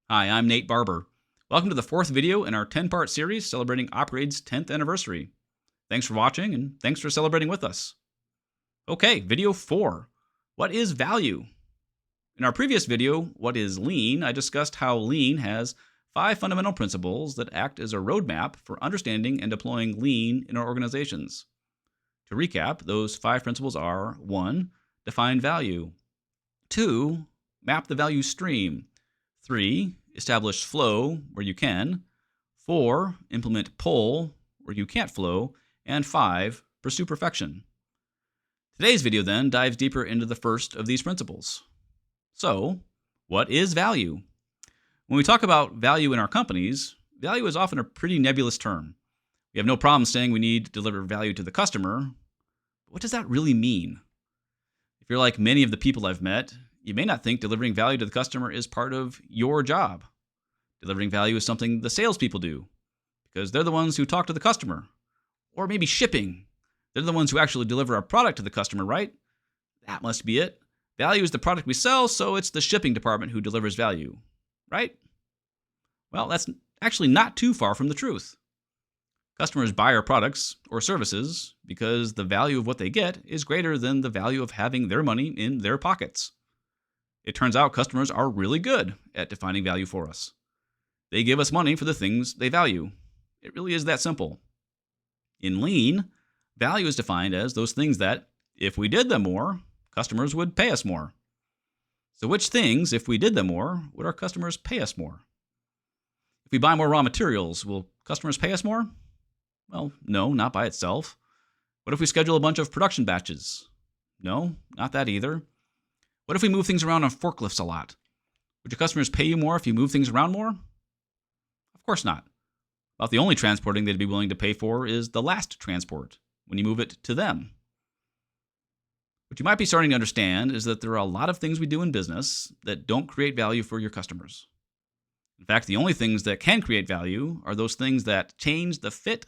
Hi, I'm Nate Barber. Welcome to the fourth video in our 10-part series celebrating Opgrade's 10th anniversary. Thanks for watching, and thanks for celebrating with us. Okay, video 4. What is value? In our previous video, What is Lean?, I discussed how Lean has 5 fundamental principles that act as a roadmap for understanding and deploying Lean in our organizations. To recap, those 5 principles are: 1. Define value. 2. Map the value stream. 3. Establish flow where you can. 4. Implement pull where you can't flow. And 5. Pursue perfection. Today's video then dives deeper into the first of these principles. So, what is value? When we talk about value in our companies, value is often a pretty nebulous term. We have no problem saying we need to deliver value to the customer, but what does that really mean? If you're like many of the people I've met, you may not think delivering value to the customer is part of your job. Delivering value is something the salespeople do, because they're the ones who talk to the customer. Or maybe shipping. They're the ones who actually deliver our product to the customer, right? That must be it. Value is the product we sell, so it's the shipping department who delivers value, right? Well, that's actually not too far from the truth. Customers buy our products or services because the value of what they get is greater than the value of having their money in their pockets. It turns out customers are really good at defining value for us. They give us money for the things they value. It really is that simple. In Lean, value is defined as those things that, if we did them more, customers would pay us more. So which things, if we did them more, would our customers pay us more? If we buy more raw materials, will customers pay us more? Well, no, not by itself. What if we schedule a bunch of production batches? No, not that either. What if we move things around on forklifts a lot? Would your customers pay you more if you move things around more? Of course not. About the only transporting they'd be willing to pay for is the last transport, when you move it to them. What you might be starting to understand is that there are a lot of things we do in business that don't create value for your customers. In fact, the only things that can create value are those things that change the fit,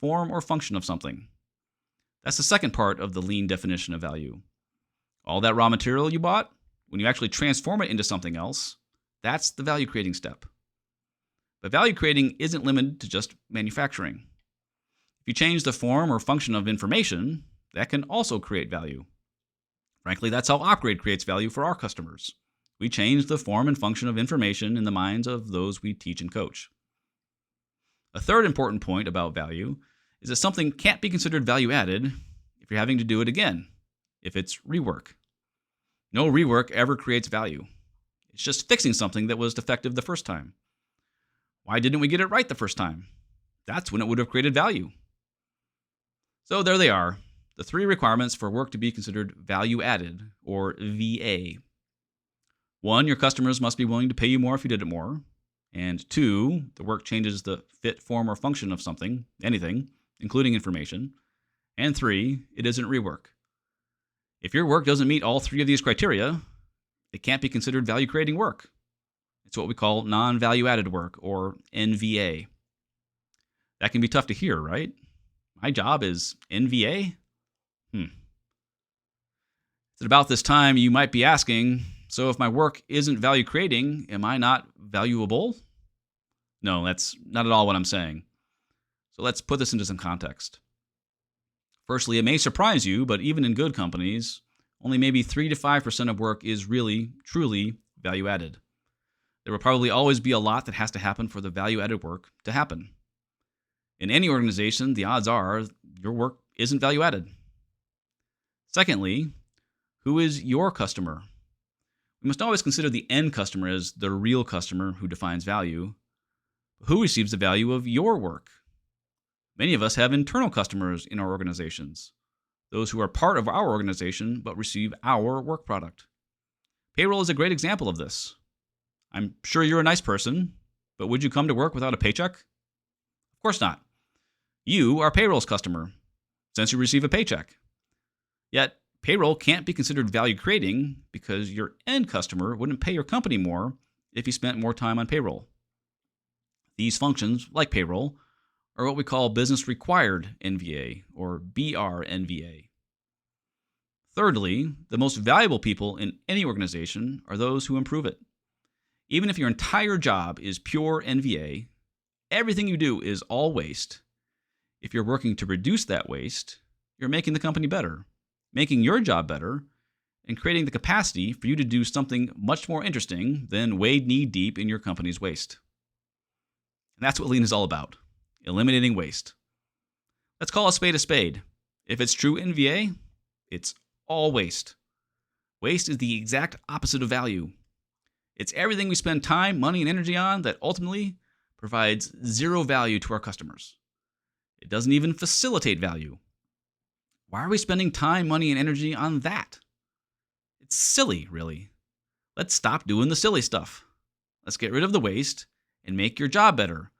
form, or function of something. That's the second part of the Lean definition of value. All that raw material you bought, when you actually transform it into something else, that's the value creating step. But value creating isn't limited to just manufacturing. If you change the form or function of information, that can also create value. Frankly, that's how Opgrade creates value for our customers. We change the form and function of information in the minds of those we teach and coach. A third important point about value is that something can't be considered value added if you're having to do it again, if it's rework. No rework ever creates value. It's just fixing something that was defective the first time. Why didn't we get it right the first time? That's when it would have created value. So there they are, the 3 requirements for work to be considered value added, or VA. 1, your customers must be willing to pay you more if you did it more. And 2, the work changes the fit, form, or function of something, anything, including information. And 3, it isn't rework. If your work doesn't meet all 3 of these criteria, it can't be considered value-creating work. It's what we call non-value-added work, or NVA. That can be tough to hear, right? My job is NVA? It's at about this time you might be asking, so if my work isn't value-creating, am I not valuable? No, that's not at all what I'm saying. So let's put this into some context. Firstly, it may surprise you, but even in good companies, only maybe 3 to 5% of work is really, truly value-added. There will probably always be a lot that has to happen for the value-added work to happen. In any organization, the odds are your work isn't value-added. Secondly, who is your customer? We must always consider the end customer as the real customer who defines value. Who receives the value of your work? Many of us have internal customers in our organizations, those who are part of our organization but receive our work product. Payroll is a great example of this. I'm sure you're a nice person, but would you come to work without a paycheck? Of course not. You are payroll's customer, since you receive a paycheck. Yet, payroll can't be considered value-creating because your end customer wouldn't pay your company more if you spent more time on payroll. These functions, like payroll, are what we call business-required NVA, or BRNVA. Thirdly, the most valuable people in any organization are those who improve it. Even if your entire job is pure NVA, everything you do is all waste. If you're working to reduce that waste, you're making the company better, making your job better, and creating the capacity for you to do something much more interesting than wade knee-deep in your company's waste. And that's what Lean is all about, eliminating waste. Let's call a spade a spade. If it's true NVA, it's all waste. Waste is the exact opposite of value. It's everything we spend time, money, and energy on that ultimately provides zero value to our customers. It doesn't even facilitate value. Why are we spending time, money, and energy on that? It's silly, really. Let's stop doing the silly stuff. Let's get rid of the waste and make your job better.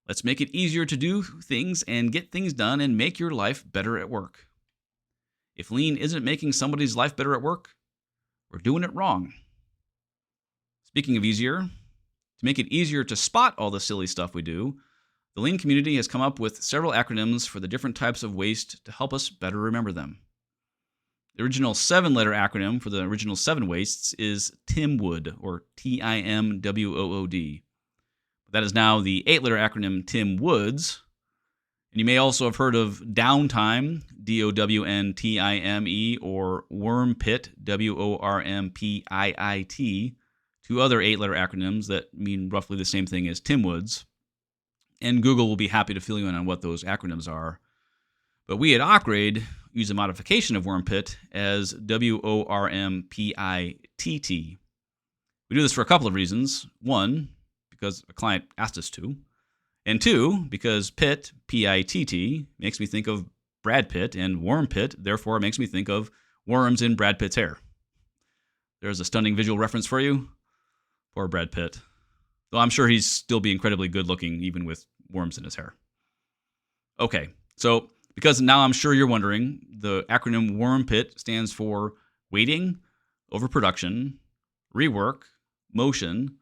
Let's make it easier to do things and get things done and make your life better at work. If Lean isn't making somebody's life better at work, we're doing it wrong. Speaking of easier, to make it easier to spot all the silly stuff we do, the Lean community has come up with several acronyms for the different types of waste to help us better remember them. The original 7-letter acronym for the original 7 wastes is TIMWOOD, or TIMWOOD. That is now the 8-letter acronym TIMWOODS. And you may also have heard of downtime, DOWNTIME, or worm pit, WORMPIIT, 2 other 8-letter acronyms that mean roughly the same thing as TIMWOODS. And Google will be happy to fill you in on what those acronyms are. But we at Opgrade use a modification of worm pit as WORMPITT. We do this for a couple of reasons. 1, because a client asked us to. And 2, because Pitt, P-I-T-T, makes me think of Brad Pitt, and worm pit, therefore, it makes me think of worms in Brad Pitt's hair. There's a stunning visual reference for you. Poor Brad Pitt. Though I'm sure he's still be incredibly good looking, even with worms in his hair. Okay, so because now I'm sure you're wondering, the acronym worm pit stands for waiting, overproduction, rework, motion,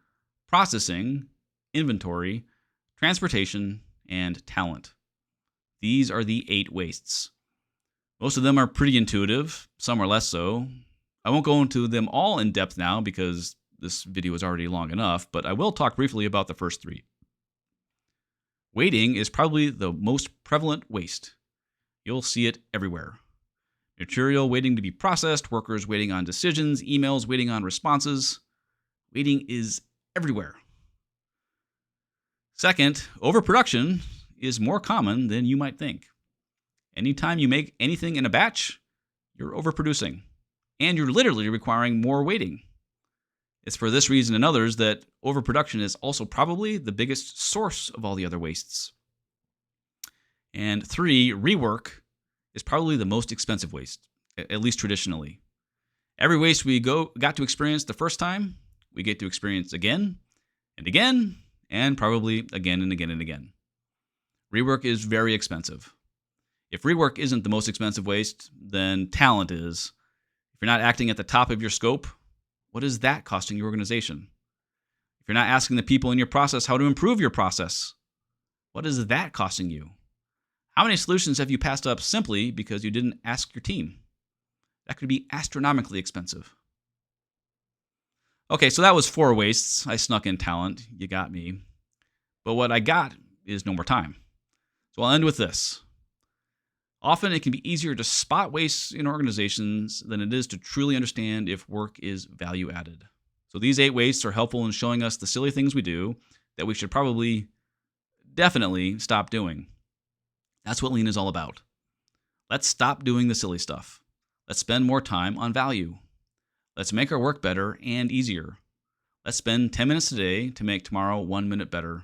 processing, inventory, transportation, and talent. These are the 8 wastes. Most of them are pretty intuitive, some are less so. I won't go into them all in depth now because this video is already long enough, but I will talk briefly about the first 3. Waiting is probably the most prevalent waste. You'll see it everywhere. Material waiting to be processed, workers waiting on decisions, emails waiting on responses. Waiting is everywhere. Second, overproduction is more common than you might think. Anytime you make anything in a batch, you're overproducing, and you're literally requiring more waiting. It's for this reason and others that overproduction is also probably the biggest source of all the other wastes. And 3, rework is probably the most expensive waste, at least traditionally. Every waste we got to experience the first time, we get to experience again and again, and probably again and again and again. Rework is very expensive. If rework isn't the most expensive waste, then talent is. If you're not acting at the top of your scope, what is that costing your organization? If you're not asking the people in your process how to improve your process, what is that costing you? How many solutions have you passed up simply because you didn't ask your team? That could be astronomically expensive. Okay, so that was 4 wastes. I snuck in talent. You got me. But what I got is no more time. So I'll end with this. Often it can be easier to spot wastes in organizations than it is to truly understand if work is value added. So these 8 wastes are helpful in showing us the silly things we do that we should definitely stop doing. That's what Lean is all about. Let's stop doing the silly stuff. Let's spend more time on value. Let's make our work better and easier. Let's spend 10 minutes today to make tomorrow 1 minute better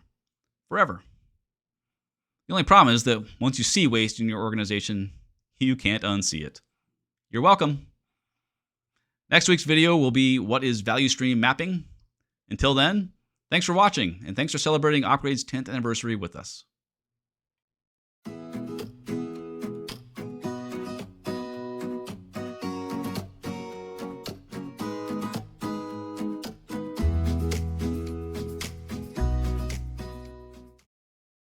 forever. The only problem is that once you see waste in your organization, you can't unsee it. You're welcome. Next week's video will be what is value stream mapping. Until then, thanks for watching, and thanks for celebrating Opgrade's 10th anniversary with us.